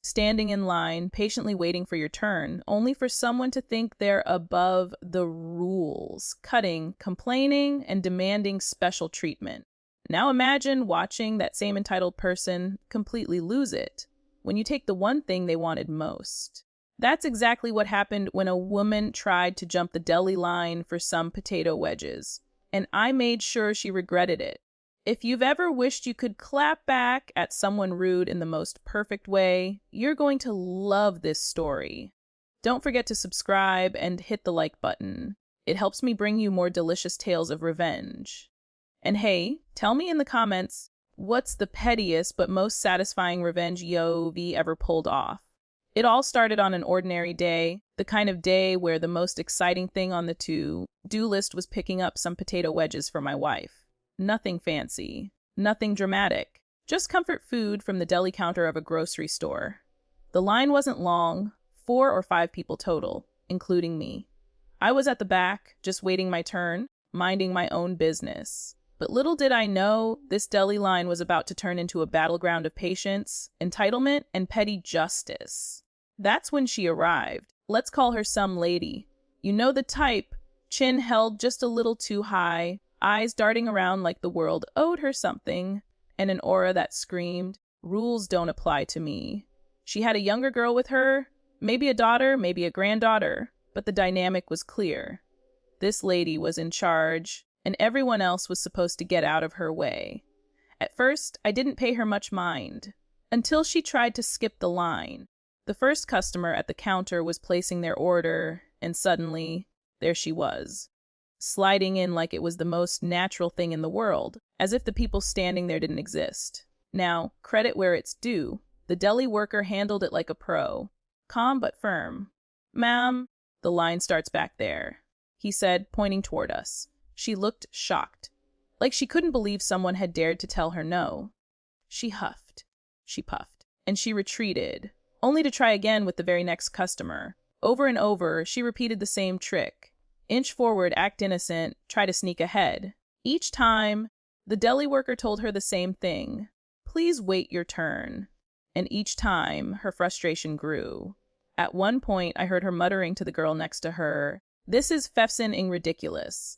standing in line, patiently waiting for your turn, only for someone to think they're above the rules, cutting, complaining, and demanding special treatment. Now imagine watching that same entitled person completely lose it when you take the one thing they wanted most. That's exactly what happened when a woman tried to jump the deli line for some potato wedges, and I made sure she regretted it. If you've ever wished you could clap back at someone rude in the most perfect way, you're going to love this story. Don't forget to subscribe and hit the like button. It helps me bring you more delicious tales of revenge. And hey, tell me in the comments, what's the pettiest but most satisfying revenge you've ever pulled off? It all started on an ordinary day, the kind of day where the most exciting thing on the to-do list was picking up some potato wedges for my wife. Nothing fancy, nothing dramatic, just comfort food from the deli counter of a grocery store. The line wasn't long, 4 or 5 people total, including me. I was at the back, just waiting my turn, minding my own business. But little did I know, this deli line was about to turn into a battleground of patience, entitlement, and petty justice. That's when she arrived. Let's call her some lady. You know the type, chin held just a little too high, eyes darting around like the world owed her something, and an aura that screamed, "Rules don't apply to me." She had a younger girl with her, maybe a daughter, maybe a granddaughter, but the dynamic was clear. This lady was in charge, and everyone else was supposed to get out of her way. At first, I didn't pay her much mind, until she tried to skip the line. The first customer at the counter was placing their order, and suddenly, there she was, sliding in like it was the most natural thing in the world, as if the people standing there didn't exist. Now, credit where it's due. The deli worker handled it like a pro. Calm but firm. "Ma'am, the line starts back there," he said, pointing toward us. She looked shocked, like she couldn't believe someone had dared to tell her no. She huffed, she puffed, and she retreated, only to try again with the very next customer. Over and over, she repeated the same trick. Inch forward, act innocent, try to sneak ahead. Each time, the deli worker told her the same thing. "Please wait your turn." And each time, her frustration grew. At one point, I heard her muttering to the girl next to her, "This is feffing ridiculous.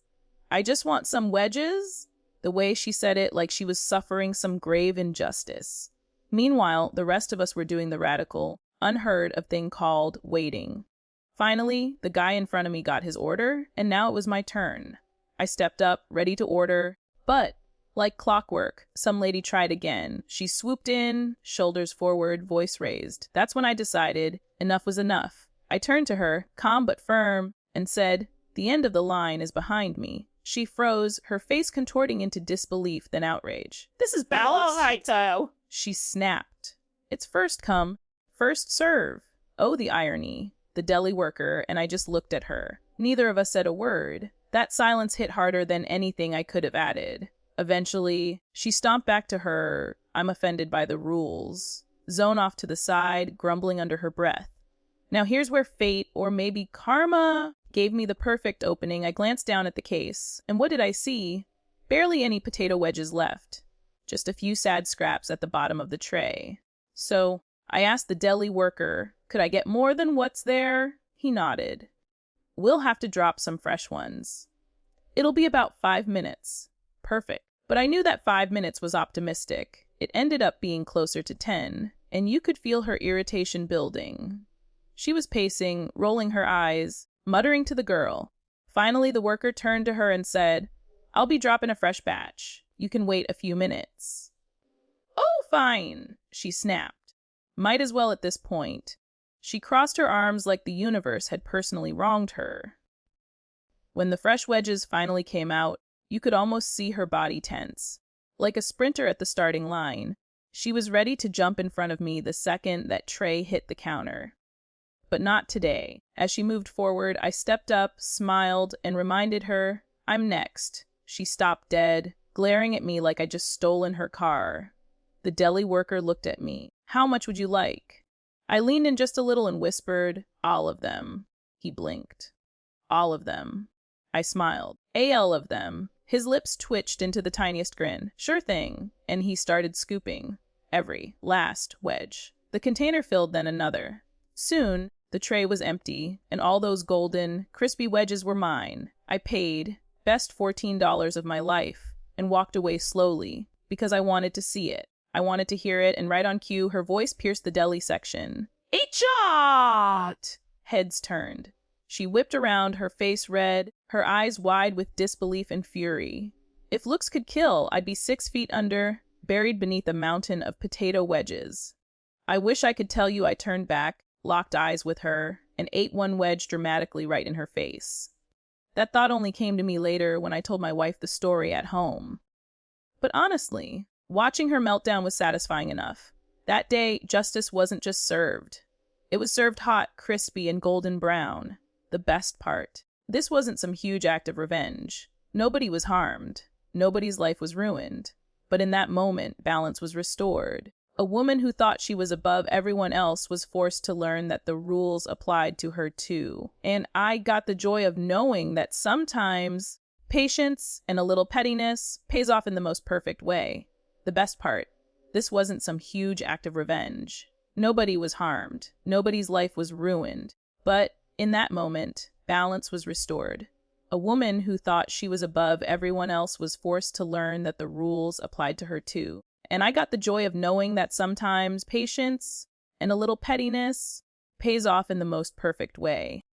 I just want some wedges?" The way she said it like she was suffering some grave injustice. Meanwhile, the rest of us were doing the radical, unheard of thing called waiting. Finally, the guy in front of me got his order, and now it was my turn. I stepped up, ready to order, but, like clockwork, some lady tried again. She swooped in, shoulders forward, voice raised. That's when I decided enough was enough. I turned to her, calm but firm, and said, "The end of the line is behind me." She froze, her face contorting into disbelief, then outrage. "This is balance," she snapped. "It's first come, first serve." Oh, the irony. The deli worker and I just looked at her. Neither of us said a word. That silence hit harder than anything I could have added. Eventually, she stomped back to her "I'm offended by the rules" zone off to the side, grumbling under her breath. Now here's where fate, or maybe karma, gave me the perfect opening. I glanced down at the case, and what did I see? Barely any potato wedges left. Just a few sad scraps at the bottom of the tray. So I asked the deli worker, could I get more than what's there? He nodded. "We'll have to drop some fresh ones. It'll be about 5 minutes." Perfect. But I knew that 5 minutes was optimistic. It ended up being closer to 10, and you could feel her irritation building. She was pacing, rolling her eyes, muttering to the girl. Finally, the worker turned to her and said, "I'll be dropping a fresh batch. You can wait a few minutes." "Oh, fine," she snapped. Might as well at this point. She crossed her arms like the universe had personally wronged her. When the fresh wedges finally came out, you could almost see her body tense. Like a sprinter at the starting line, she was ready to jump in front of me the second that tray hit the counter. But not today. As she moved forward, I stepped up, smiled, and reminded her, "I'm next." She stopped dead, glaring at me like I'd just stolen her car. The deli worker looked at me. "How much would you like?" I leaned in just a little and whispered, "All of them." He blinked. "All of them." I smiled. "All of them." His lips twitched into the tiniest grin. "Sure thing." And he started scooping. Every last wedge. The container filled, then another. Soon, the tray was empty, and all those golden, crispy wedges were mine. I paid, best $14 of my life, and walked away slowly, because I wanted to see it. I wanted to hear it, and right on cue, her voice pierced the deli section. "Eat shot!" Heads turned. She whipped around, her face red, her eyes wide with disbelief and fury. If looks could kill, I'd be 6 feet under, buried beneath a mountain of potato wedges. I wish I could tell you I turned back, locked eyes with her, and ate one wedge dramatically right in her face. That thought only came to me later when I told my wife the story at home. But honestly, watching her meltdown was satisfying enough. That day, justice wasn't just served. It was served hot, crispy, and golden brown. The best part. This wasn't some huge act of revenge. Nobody was harmed. Nobody's life was ruined. But in that moment, balance was restored. A woman who thought she was above everyone else was forced to learn that the rules applied to her too. And I got the joy of knowing that sometimes patience and a little pettiness pays off in the most perfect way. The best part, this wasn't some huge act of revenge. Nobody was harmed. Nobody's life was ruined. But in that moment, balance was restored. A woman who thought she was above everyone else was forced to learn that the rules applied to her too. And I got the joy of knowing that sometimes patience and a little pettiness pays off in the most perfect way.